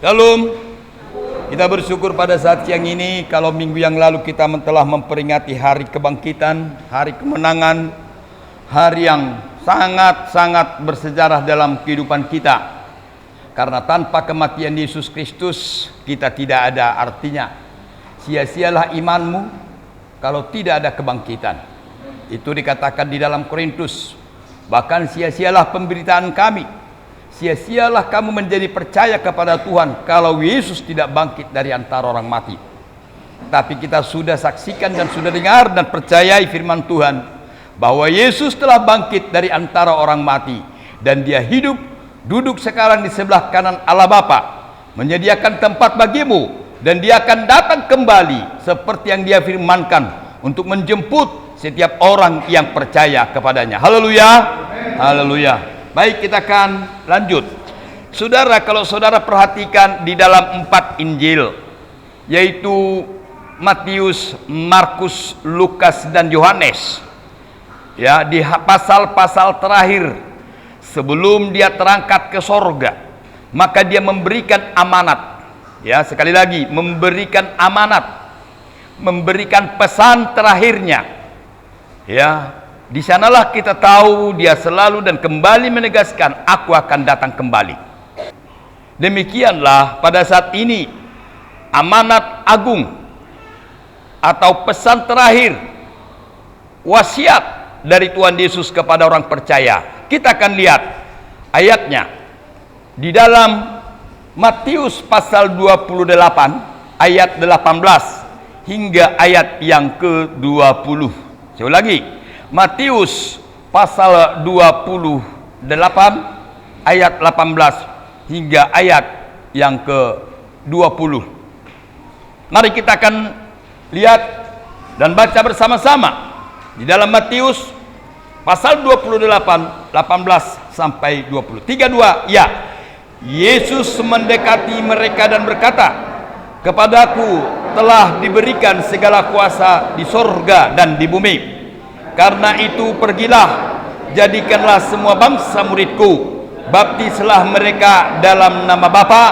Shalom. Kita bersyukur pada saat siang ini, kalau minggu yang lalu kita telah memperingati hari kebangkitan, hari kemenangan, hari yang sangat-sangat bersejarah dalam kehidupan kita. Karena tanpa kematian Yesus Kristus, kita tidak ada artinya. Sia-sialah imanmu kalau tidak ada kebangkitan. Itu dikatakan di dalam Korintus. Bahkan sia-sialah pemberitaan kami, sia-sialah kamu menjadi percaya kepada Tuhan kalau Yesus tidak bangkit dari antara orang mati. Tapi kita sudah saksikan dan sudah dengar dan percayai firman Tuhan bahwa Yesus telah bangkit dari antara orang mati, dan dia hidup, duduk sekarang di sebelah kanan Allah Bapa, menyediakan tempat bagimu, dan dia akan datang kembali seperti yang dia firmankan untuk menjemput setiap orang yang percaya kepadanya. Haleluya, haleluya. Baik, kita akan lanjut. Saudara, kalau saudara perhatikan di dalam 4 Injil, yaitu Matius, Markus, Lukas, dan Yohanes, ya, di pasal-pasal terakhir sebelum dia terangkat ke sorga, maka dia memberikan amanat. Ya, sekali lagi, memberikan amanat, memberikan pesan terakhirnya. Ya, di sanalah kita tahu dia selalu dan kembali menegaskan, aku akan datang kembali. Demikianlah pada saat ini amanat agung atau pesan terakhir, wasiat dari Tuhan Yesus kepada orang percaya. Kita akan lihat ayatnya di dalam Matius pasal 28 ayat 18 hingga ayat yang ke-20. Saya ulangi, Matius pasal 28 ayat 18 hingga ayat yang ke-20. Mari kita akan lihat dan baca bersama-sama di dalam Matius pasal 28 18 sampai 20. 32. Ya. Yesus mendekati mereka dan berkata, kepadaku telah diberikan segala kuasa di sorga dan di bumi. Karena itu pergilah, jadikanlah semua bangsa muridku, baptislah mereka dalam nama Bapa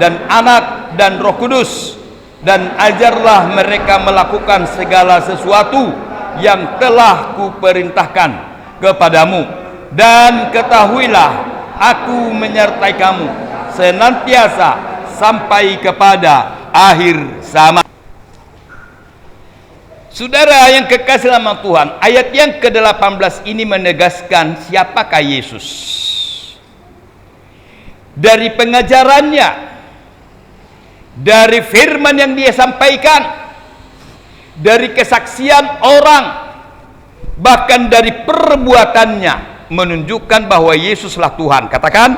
dan Anak dan Roh Kudus, dan ajarlah mereka melakukan segala sesuatu yang telah kuperintahkan kepadamu. Dan ketahuilah, aku menyertai kamu senantiasa sampai kepada akhir zaman. Saudara yang kekasih dalam Tuhan, ayat yang ke-18 ini menegaskan siapakah Yesus. Dari pengajarannya, dari firman yang dia sampaikan, dari kesaksian orang, bahkan dari perbuatannya, menunjukkan bahwa Yesuslah Tuhan. Katakan,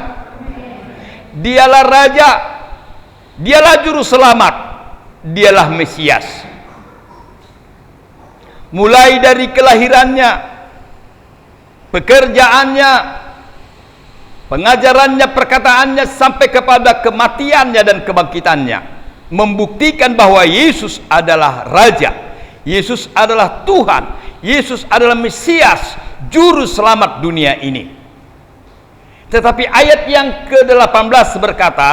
dialah Raja, dialah Juru Selamat, dialah Mesias. Mulai dari kelahirannya, pekerjaannya, pengajarannya, perkataannya, sampai kepada kematiannya dan kebangkitannya, membuktikan bahwa Yesus adalah Raja, Yesus adalah Tuhan, Yesus adalah Mesias, Juru Selamat dunia ini. Tetapi ayat yang ke-18 berkata,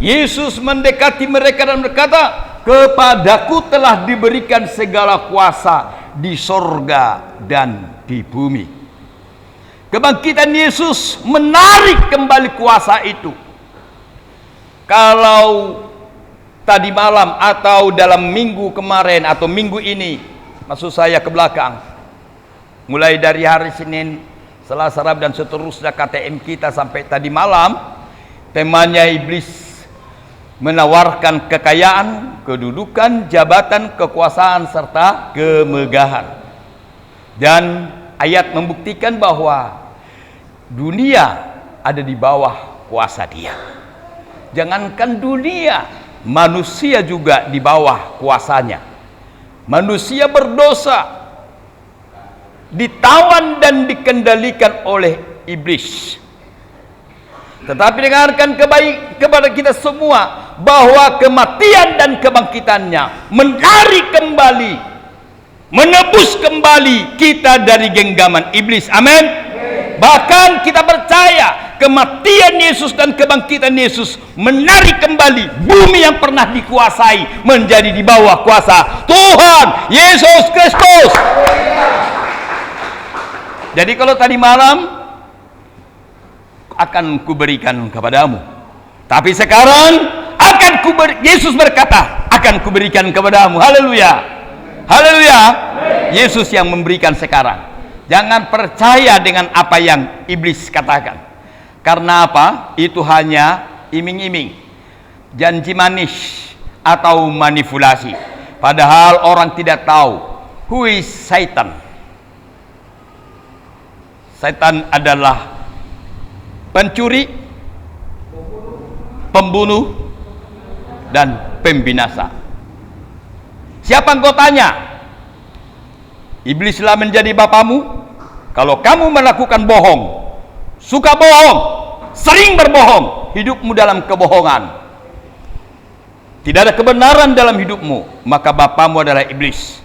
Yesus mendekati mereka dan berkata, kepadaku telah diberikan segala kuasa di sorga dan di bumi. Kebangkitan Yesus menarik kembali kuasa itu. Kalau tadi malam atau dalam minggu kemarin atau minggu ini, maksud saya ke belakang, mulai dari hari Senin, Selasa, Rabu dan seterusnya KTM kita sampai tadi malam, temanya iblis menawarkan kekayaan, kedudukan, jabatan, kekuasaan, serta kemegahan. Dan ayat membuktikan bahwa dunia ada di bawah kuasa dia. Jangankan dunia, manusia juga di bawah kuasanya. Manusia berdosa, ditawan dan dikendalikan oleh iblis. Tetapi dengarkan kepada kita semua bahwa kematian dan kebangkitannya menarik kembali, menebus kembali kita dari genggaman iblis. Amin. Bahkan kita percaya kematian Yesus dan kebangkitan Yesus menarik kembali bumi yang pernah dikuasai menjadi di bawah kuasa Tuhan Yesus Kristus. Jadi kalau tadi malam akan kuberikan kepadamu, tapi sekarang Yesus berkata akan kuberikan kepadamu. Haleluya, haleluya. Yesus yang memberikan sekarang. Jangan percaya dengan apa yang iblis katakan. Karena apa? Itu hanya iming-iming, janji manis atau manipulasi. Padahal orang tidak tahu who is Satan. Satan adalah pencuri, pembunuh, dan pembinasa. Siapa anggotanya? Iblislah menjadi bapamu. Kalau kamu melakukan bohong, suka bohong, sering berbohong, hidupmu dalam kebohongan, tidak ada kebenaran dalam hidupmu, maka bapamu adalah iblis.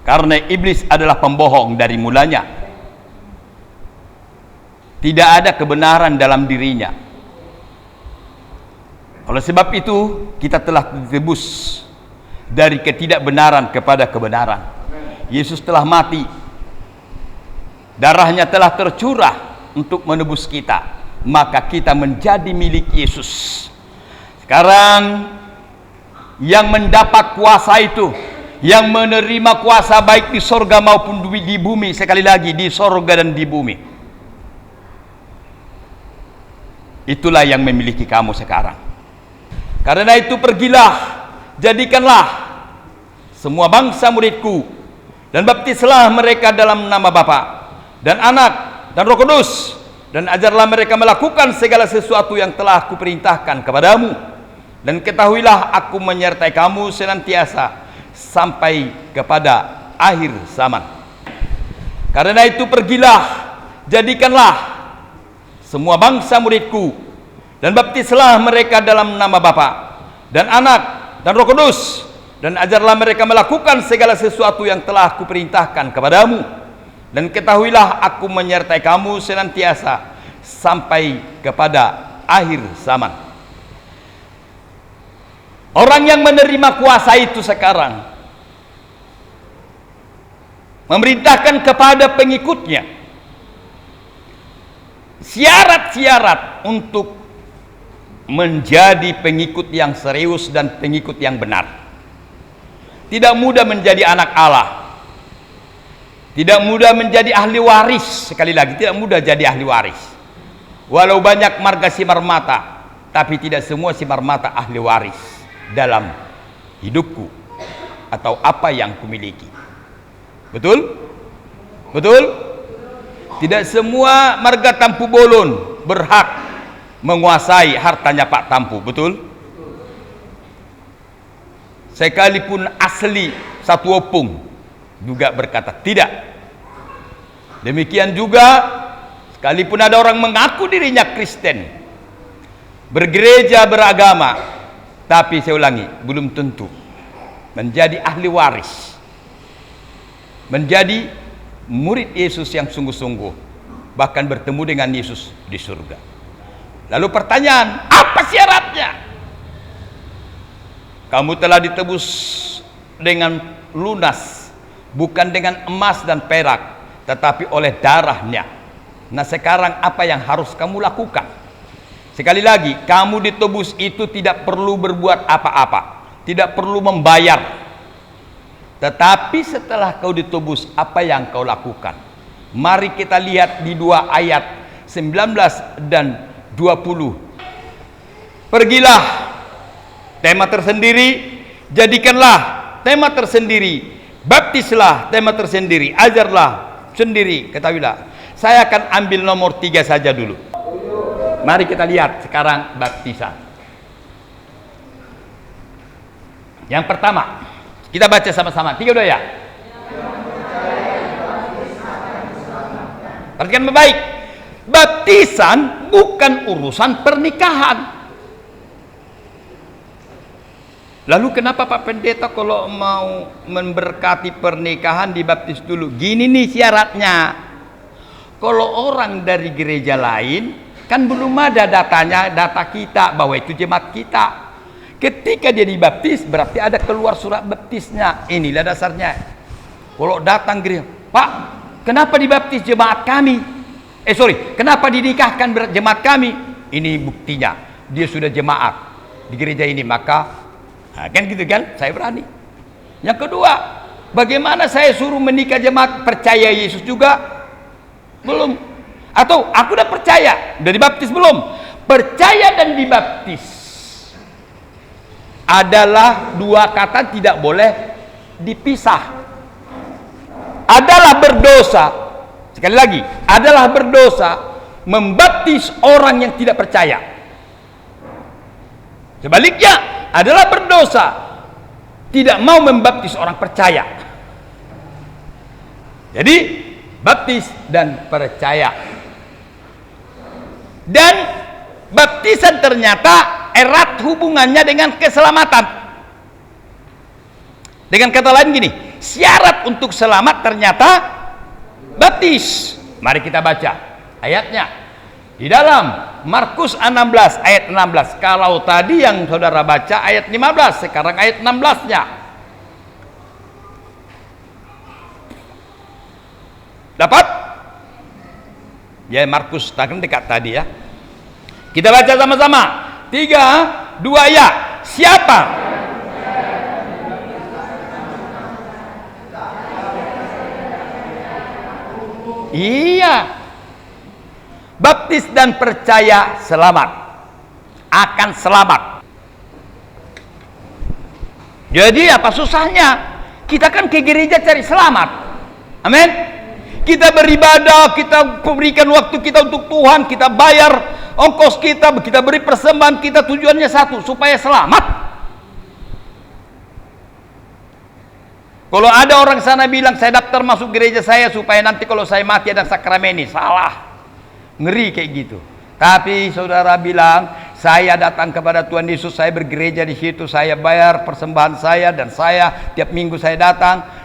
Karena iblis adalah pembohong dari mulanya. Tidak ada kebenaran dalam dirinya. Oleh sebab itu, kita telah ditebus dari ketidakbenaran kepada kebenaran. Yesus telah mati. Darahnya telah tercurah untuk menebus kita. Maka kita menjadi milik Yesus. Sekarang, yang mendapat kuasa itu, yang menerima kuasa baik di sorga maupun di bumi, sekali lagi, di sorga dan di bumi, itulah yang memiliki kamu sekarang. Karena itu pergilah, jadikanlah semua bangsa muridku, dan baptislah mereka dalam nama Bapa dan Anak dan Roh Kudus, dan ajarlah mereka melakukan segala sesuatu yang telah kuperintahkan kepadamu, dan ketahuilah aku menyertai kamu senantiasa sampai kepada akhir zaman. Karena itu pergilah, jadikanlah semua bangsa muridku, dan baptislah mereka dalam nama Bapa dan Anak dan Roh Kudus, dan ajarlah mereka melakukan segala sesuatu yang telah kuperintahkan kepadamu, dan ketahuilah aku menyertai kamu senantiasa sampai kepada akhir zaman. Orang yang menerima kuasa itu sekarang memerintahkan kepada pengikutnya syarat-syarat untuk menjadi pengikut yang serius dan pengikut yang benar. Tidak mudah menjadi anak Allah, tidak mudah menjadi ahli waris. Sekali lagi, tidak mudah jadi ahli waris. Walau banyak marga simarmata, tapi tidak semua simarmata ahli waris dalam hidupku atau apa yang kumiliki. Betul? Betul? Tidak semua marga Tampu Bolon berhak menguasai hartanya Pak Tampu, betul? Sekalipun asli satu opung juga berkata tidak. Demikian juga sekalipun ada orang mengaku dirinya Kristen, bergereja, beragama, tapi saya ulangi, belum tentu menjadi ahli waris, menjadi murid Yesus yang sungguh-sungguh, bahkan bertemu dengan Yesus di surga. Lalu pertanyaan, apa syaratnya? Kamu telah ditebus dengan lunas, bukan dengan emas dan perak, tetapi oleh darahnya. Nah sekarang apa yang harus kamu lakukan? Sekali lagi, kamu ditebus itu tidak perlu berbuat apa-apa, tidak perlu membayar. Tetapi setelah kau ditebus, apa yang kau lakukan? Mari kita lihat di dua ayat 19 dan 20. Pergilah, tema tersendiri, jadikanlah tema tersendiri, baptislah tema tersendiri, ajarlah sendiri, ketahuilah. Saya akan ambil nomor 3 saja dulu. Mari kita lihat sekarang baptisan. Yang pertama, kita baca sama-sama. 3, 2 ya. Perhatikan baik. Baptisan bukan urusan pernikahan. Lalu kenapa Pak Pendeta kalau mau memberkati pernikahan dibaptis dulu? Gini nih syaratnya. Kalau orang dari gereja lain Kan belum ada datanya, data kita bahwa itu jemaat kita. Ketika dia dibaptis berarti ada keluar surat baptisnya. Inilah dasarnya. Kalau datang gereja, Pak, kenapa dibaptis jemaat kami? Kenapa dinikahkan jemaat kami? Ini buktinya, dia sudah jemaat di gereja ini, maka kan gitu kan, saya berani. Yang kedua, bagaimana saya suruh menikah jemaat percaya Yesus juga? Belum. Atau aku udah percaya, udah dibaptis belum? Percaya dan dibaptis adalah dua kata tidak boleh dipisah. Adalah berdosa, sekali lagi, adalah berdosa membaptis orang yang tidak percaya. Sebaliknya, adalah berdosa tidak mau membaptis orang percaya. Jadi, baptis dan percaya. Dan baptisan ternyata erat hubungannya dengan keselamatan. Dengan kata lain gini, syarat untuk selamat ternyata baptis. Mari kita baca ayatnya di dalam Markus 16 ayat 16. Kalau tadi yang saudara baca ayat 15, sekarang ayat 16-nya. Dapat? Ya, Markus takkan dekat tadi ya. Kita baca sama-sama. 3, 2, ya. Siapa? Iya. Baptis dan percaya selamat. Akan selamat. Jadi apa susahnya? Kita kan ke gereja cari selamat. Amin. Kita beribadah, kita berikan waktu kita untuk Tuhan, kita bayar ongkos kita beri persembahan kita, tujuannya satu, supaya selamat. Kalau ada orang sana bilang saya daftar masuk gereja saya supaya nanti kalau saya mati ada sakrameni, salah. Ngeri kayak gitu. Tapi saudara bilang, saya datang kepada Tuhan Yesus, saya bergereja di situ, saya bayar persembahan saya, dan saya tiap minggu saya datang,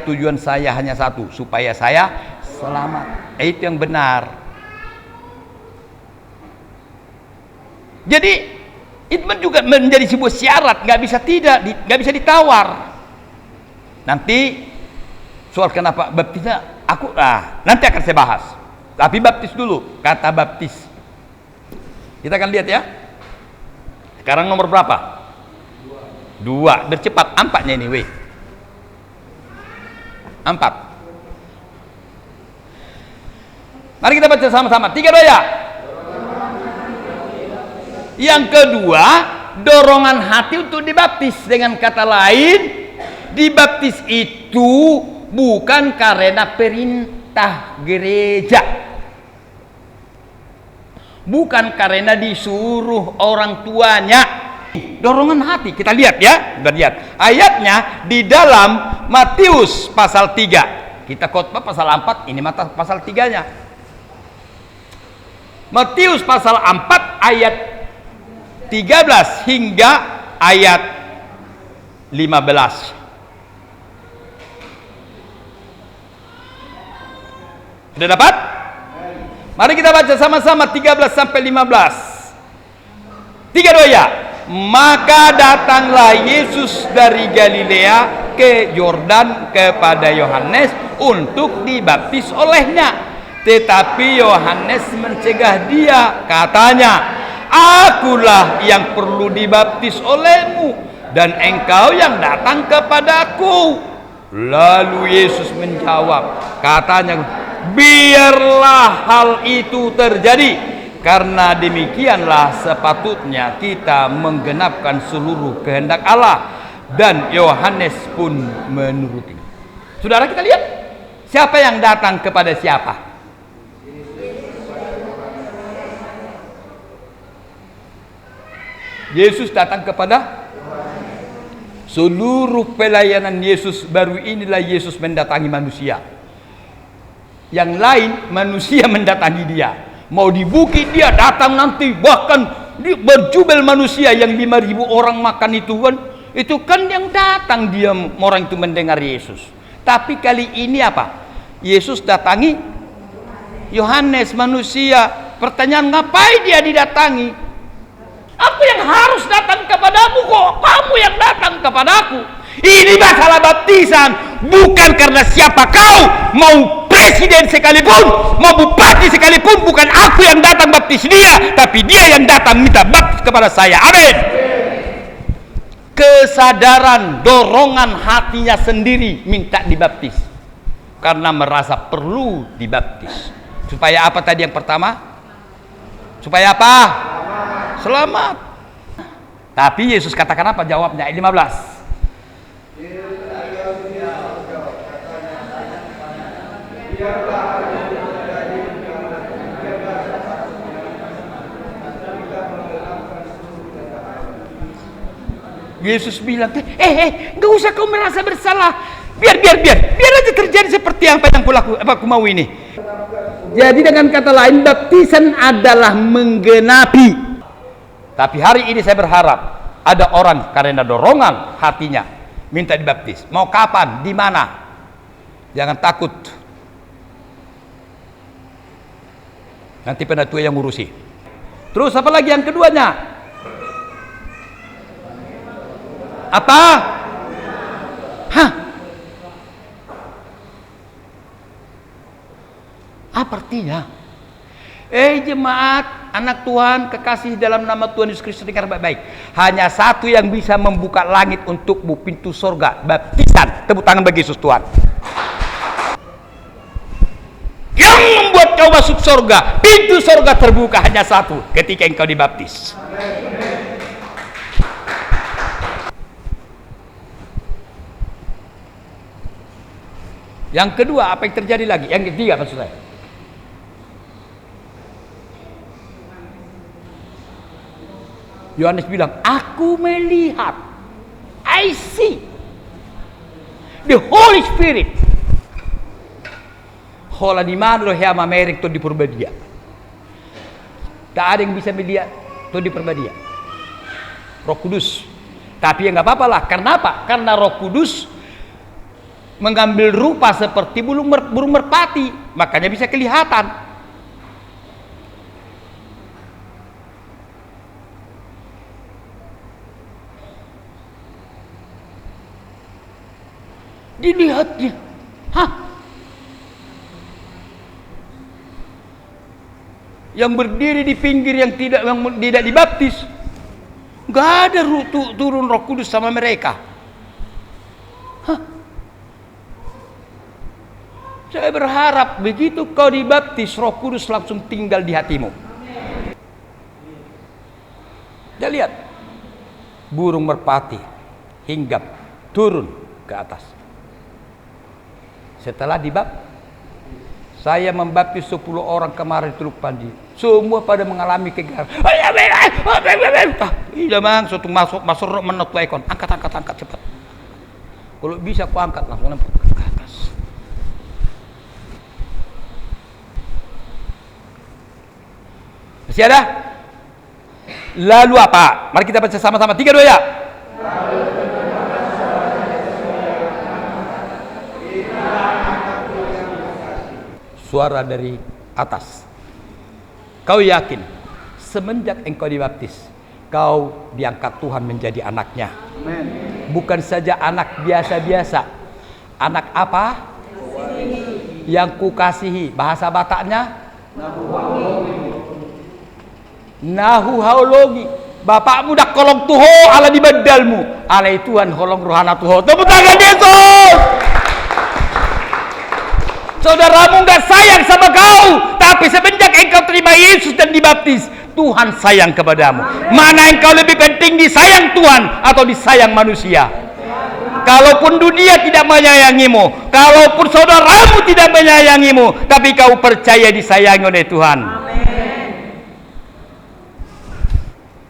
tujuan saya hanya satu, supaya saya selamat. Itu yang benar. Jadi itu juga menjadi sebuah syarat, nggak bisa ditawar. Nanti soal kenapa baptisnya, nanti akan saya bahas. Tapi baptis dulu, kata baptis. Kita akan lihat ya. Sekarang nomor berapa? 2. Bercepat, 4-nya ini, 4. Mari kita baca sama-sama. 3, 2, ya. Yang kedua, dorongan hati untuk dibaptis. Dengan kata lain, dibaptis itu bukan karena perintah gereja, bukan karena disuruh orang tuanya. Dorongan hati, kita lihat ya. Kita lihat ayatnya di dalam Matius pasal 3. Kita khotbah pasal 4, ini pasal 3-nya. Matius pasal 4 ayat 13 hingga ayat 15. Sudah dapat? Mari kita baca sama-sama 13 sampai 15. 3, 2, ya. Maka datanglah Yesus dari Galilea ke Yordan kepada Yohanes untuk dibaptis olehnya. Tetapi Yohanes mencegah dia, katanya, akulah yang perlu dibaptis olehmu, dan engkau yang datang kepadaku. Lalu Yesus menjawab, katanya, biarlah hal itu terjadi, karena demikianlah sepatutnya kita menggenapkan seluruh kehendak Allah. Dan Yohanes pun menuruti. Saudara, kita lihat siapa yang datang kepada siapa. Yesus datang kepada seluruh pelayanan Yesus. Baru inilah Yesus mendatangi manusia. Yang lain manusia mendatangi dia. Mau di bukit dia datang nanti, bahkan berjubel manusia yang 5.000 orang makan itu kan yang datang dia, orang itu mendengar Yesus. Tapi kali ini apa? Yesus datangi Yohanes, manusia Pertanyaan, ngapain dia didatangi? Aku yang harus datang kepadamu, kok kamu yang datang kepadaku? Ini masalah baptisan, bukan karena siapa kau, mau presiden sekalipun, mau bupati sekalipun, bukan aku yang datang baptis dia, tapi dia yang datang minta baptis kepada saya. Amin. Kesadaran, dorongan hatinya sendiri minta dibaptis karena merasa perlu dibaptis. Supaya apa tadi yang pertama? Supaya apa? Selamat. Tapi Yesus katakan apa jawabnya? Ayat 15. Yesus bilang, nggak usah kau merasa bersalah, biar aja terjadi seperti apa yang aku mau ini. Jadi dengan kata lain, baptisan adalah menggenapi. Tapi hari ini saya berharap ada orang karena dorongan hatinya minta dibaptis. Mau kapan? Di mana? Jangan takut. Nanti penatua yang ngurusi. Terus apa lagi yang keduanya? Apa? Hah? Apa artinya? Jemaat, anak Tuhan, kekasih dalam nama Tuhan Yesus Kristus, dengar baik-baik. Hanya satu yang bisa membuka langit untukmu, pintu surga, baptisan. Tepuk tangan bagi Yesus Tuhan. Yang membuat kau masuk surga, pintu surga terbuka hanya satu, ketika engkau dibaptis. Yang kedua, apa yang terjadi lagi? Yang ketiga maksud saya. Yohanes bilang, aku melihat, I see the Holy Spirit. Hola di mana lo hiama merek to di Purbadia. Tak ada yang bisa melihat to di Purbadia. Roh Kudus. Tapi ya nggak apa-apa lah. Karena apa? Karena Roh Kudus mengambil rupa seperti burung merpati, makanya bisa kelihatan. Dilihatnya, yang berdiri di pinggir yang tidak dibaptis, nggak ada turun Roh Kudus sama mereka. Saya berharap begitu kau dibaptis, Roh Kudus langsung tinggal di hatimu. Dia lihat burung merpati hinggap turun ke atas. Setelah dibaptis, saya membaptis 10 orang kemarin di Teluk Panji. Semua pada mengalami kegagalan. Iya bang, suatu masuk menut ekon. Angkat cepat. Kalau bisa aku angkat langsung ke atas. Masih ada? Lalu apa? Mari kita baca sama-sama. 3, 2 ya. Suara dari atas. Kau yakin semenjak engkau dibaptis, kau diangkat Tuhan menjadi anaknya. Amen. Bukan saja anak biasa-biasa. Anak apa? Yang kukasihi. Bahasa Bataknya Nahu haologi. Bapakmu dah kolong tuho ala di badalmu. Alai Tuhan kolong rohana tuho. Tepuk tangan Yesus. Saudaramu enggak sayang sama kau, tapi semenjak engkau terima Yesus dan dibaptis, Tuhan sayang kepadamu. Mana engkau lebih penting, disayang Tuhan atau disayang manusia? Kalaupun dunia tidak menyayangimu, kalaupun saudaramu tidak menyayangimu, tapi kau percaya disayangi oleh Tuhan.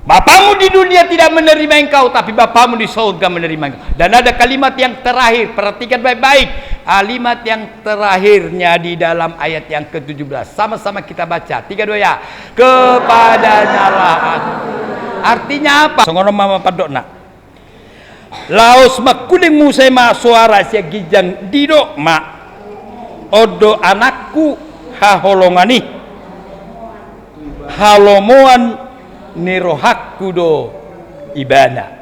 Bapamu di dunia tidak menerima engkau, tapi Bapamu di surga menerima engkau. Dan ada kalimat yang terakhir, perhatikan baik-baik. Kalimat yang terakhirnya di dalam ayat yang ke-17. Sama-sama kita baca. 3, 2 ya. Kepadanya lah. Artinya apa? Songono mama padokna. Laos makuling musai ma suara sia gijang didok ma. Odo anakku haholongani. halomoan nirohak kudo ibana.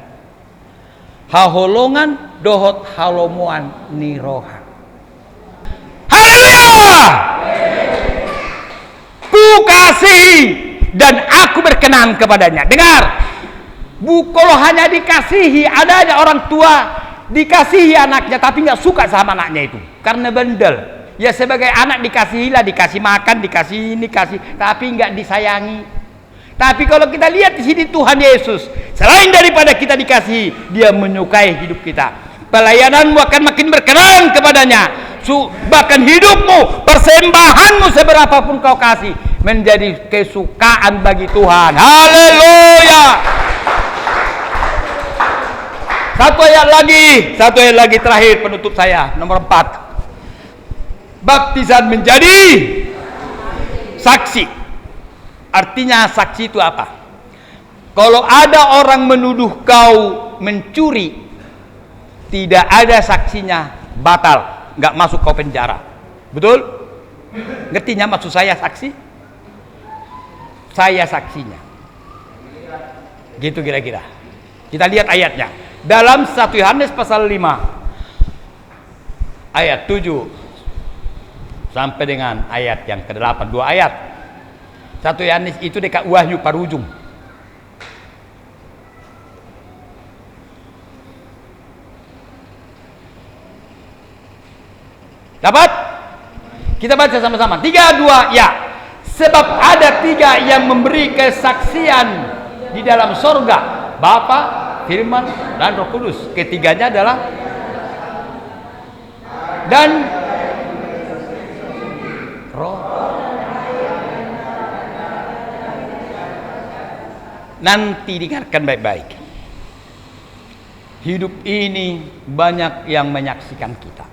Haholongan dohot halomoan nirohak. Haleluya! Ku kasihi dan aku berkenan kepadanya. Dengar, kalau hanya dikasihi, ada orang tua dikasihi anaknya tapi nggak suka sama anaknya itu karena bandel. Ya sebagai anak dikasihilah, dikasih makan, dikasih ini, kasih, tapi nggak disayangi. Tapi kalau kita lihat di sini Tuhan Yesus, selain daripada kita dikasihi, Dia menyukai hidup kita. Pelayananmu akan makin berkenan kepadanya. Bahkan hidupmu, persembahanmu seberapapun kau kasih, menjadi kesukaan bagi Tuhan. Haleluya. Satu ayat lagi terakhir penutup saya, nomor 4. Baptisan menjadi saksi. Artinya saksi itu apa? Kalau ada orang menuduh kau mencuri, tidak ada saksinya, batal, nggak masuk kau penjara. Betul? Ngertinya maksud saya saksi? Saya saksinya. Gitu kira-kira. Kita lihat ayatnya. Dalam 1 Yohanes pasal 5 ayat 7 sampai dengan ayat yang ke-8, 2 ayat. 1 Yohanes itu dekat Wahyu parujung. Dapat? Kita baca sama-sama. 3, 2, ya. Sebab ada 3 yang memberi kesaksian di dalam sorga, Bapa, Firman, dan Roh Kudus. Ketiganya adalah dan Roh. Nanti dengarkan baik-baik. Hidup ini banyak yang menyaksikan kita.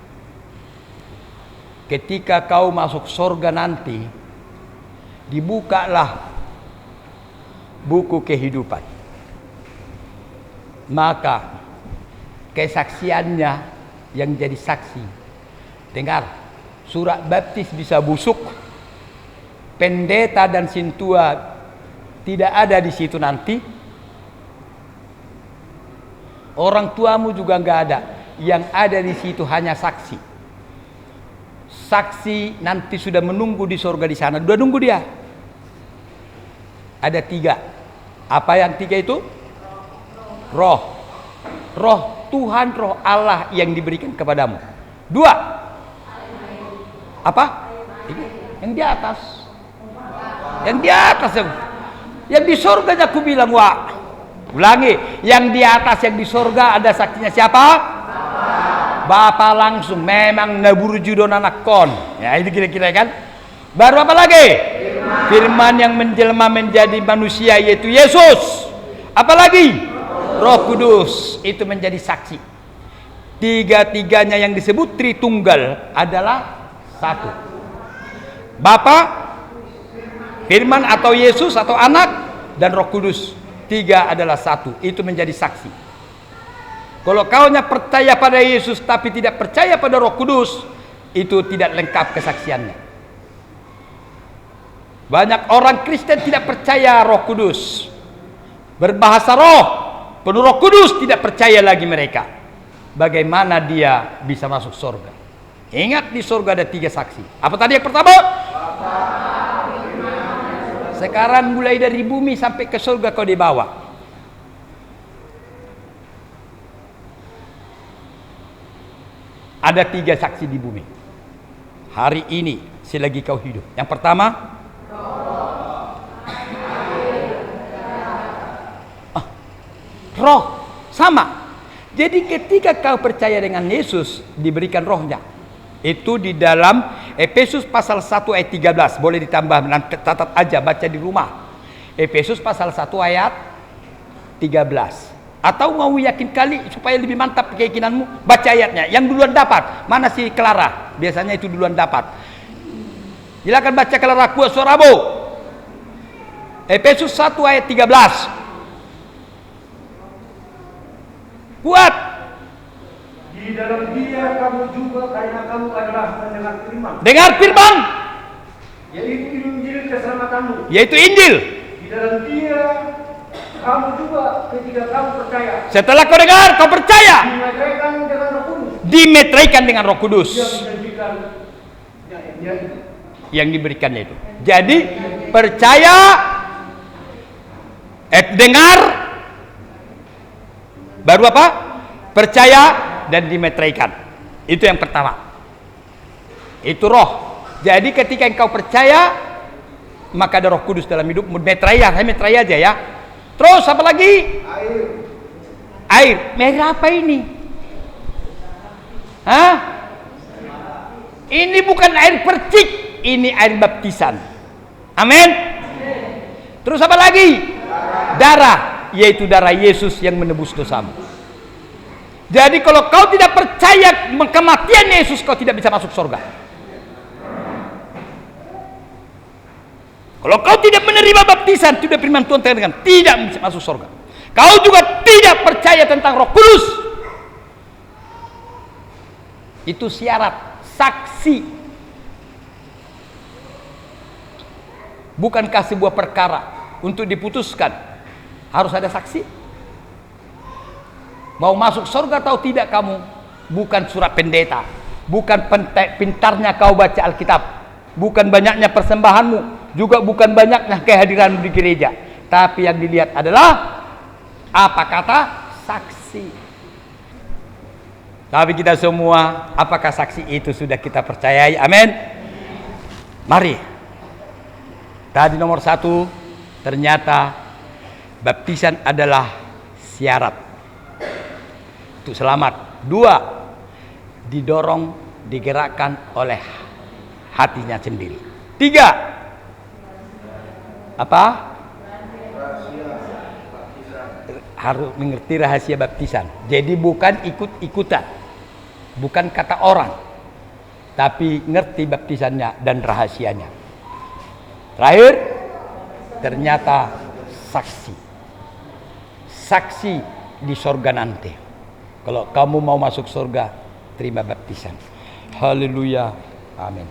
Ketika kau masuk surga nanti, dibukalah buku kehidupan. Maka kesaksiannya yang jadi saksi. Dengar, surat baptis bisa busuk, pendeta dan sintua tidak ada di situ nanti. Orang tuamu juga nggak ada. Yang ada di situ hanya saksi. Saksi nanti sudah menunggu di surga di sana. Sudah nunggu dia. Ada 3. Apa yang 3 itu? Roh. Roh Tuhan, roh Allah yang diberikan kepadamu. 2. Apa? Yang di atas. Yang di atas. Yang di surganya aku bilang, wah. Ulangi. Yang di atas, yang di surga ada saksinya siapa? Bapa langsung. Memang naburu judon anak kon. Ya itu kira-kira kan. Baru apa lagi? Firman yang menjelma menjadi manusia yaitu Yesus. Apalagi? Roh Kudus itu menjadi saksi. 3-tiganya yang disebut Tritunggal adalah satu. Bapa, Firman atau Yesus atau anak, dan Roh Kudus. 3 adalah satu. Itu menjadi saksi. Kalau kau percaya pada Yesus tapi tidak percaya pada Roh Kudus, itu tidak lengkap kesaksiannya. Banyak orang Kristen tidak percaya Roh Kudus. Berbahasa roh, penuh Roh Kudus, tidak percaya lagi mereka. Bagaimana dia bisa masuk surga? Ingat, di surga ada 3 saksi. Apa tadi yang pertama? Sekarang mulai dari bumi sampai ke surga kau dibawa. Ada 3 saksi di bumi. Hari ini selagi kau hidup. Yang pertama, roh. Sama. Jadi ketika kau percaya dengan Yesus, diberikan rohnya. Itu di dalam Efesus pasal 1 ayat 13. Boleh ditambah, catat aja, baca di rumah. Efesus pasal 1 ayat 13. Atau mau yakin kali supaya lebih mantap keyakinanmu, baca ayatnya. Yang duluan dapat. Mana si Clara? Biasanya itu duluan dapat. Silakan baca Clara, kuat suaramu. Efesus 1 ayat 13. Kuat. Di dalam Dia kamu juga, karena kamu adalah mendengar firman. Dengar firman. Yaitu Injil keselamatanmu. yaitu Injil. Di dalam Dia kamu juga ketika kamu percaya. Setelah kau dengar, kau percaya. Dimeteraikan dengan Roh Kudus. Dimeteraikan dengan Roh Kudus Dia menjanjikan yang diberikannya itu. Jadi percaya, dengar, baru apa? Percaya dan dimeteraikan. Itu yang pertama. Itu roh. Jadi ketika engkau percaya, maka ada Roh Kudus dalam hidup. Meterai aja ya. Terus apa lagi? Air. Merah apa ini? Hah? Ini bukan air percik, ini air baptisan. Amin. Terus apa lagi? Darah, yaitu darah Yesus yang menebus dosamu. Jadi kalau kau tidak percaya kematian Yesus, kau tidak bisa masuk surga. Kalau kau tidak menerima baptisan, tidak firman Tuhan katakan tidak bisa masuk surga. Kau juga tidak percaya tentang Roh Kudus. Itu syarat, saksi. Bukankah sebuah perkara untuk diputuskan harus ada saksi? Mau masuk surga atau tidak kamu? Bukan surat pendeta, bukan pintarnya kau baca Alkitab, bukan banyaknya persembahanmu, juga bukan banyaknya kehadiranmu di gereja, tapi yang dilihat adalah apa kata saksi. Tapi kita semua, apakah saksi itu sudah kita percayai? Amin. Mari. Tadi nomor 1, ternyata baptisan adalah syarat untuk selamat. 2, didorong, digerakkan oleh hatinya sendiri. 3, apa? Harus mengerti rahasia baptisan. Jadi bukan ikut-ikutan, bukan kata orang, tapi ngerti baptisannya dan rahasianya. Terakhir, ternyata saksi di sorga nanti. Kalau kamu mau masuk surga, terima baptisan. Haleluya, amin.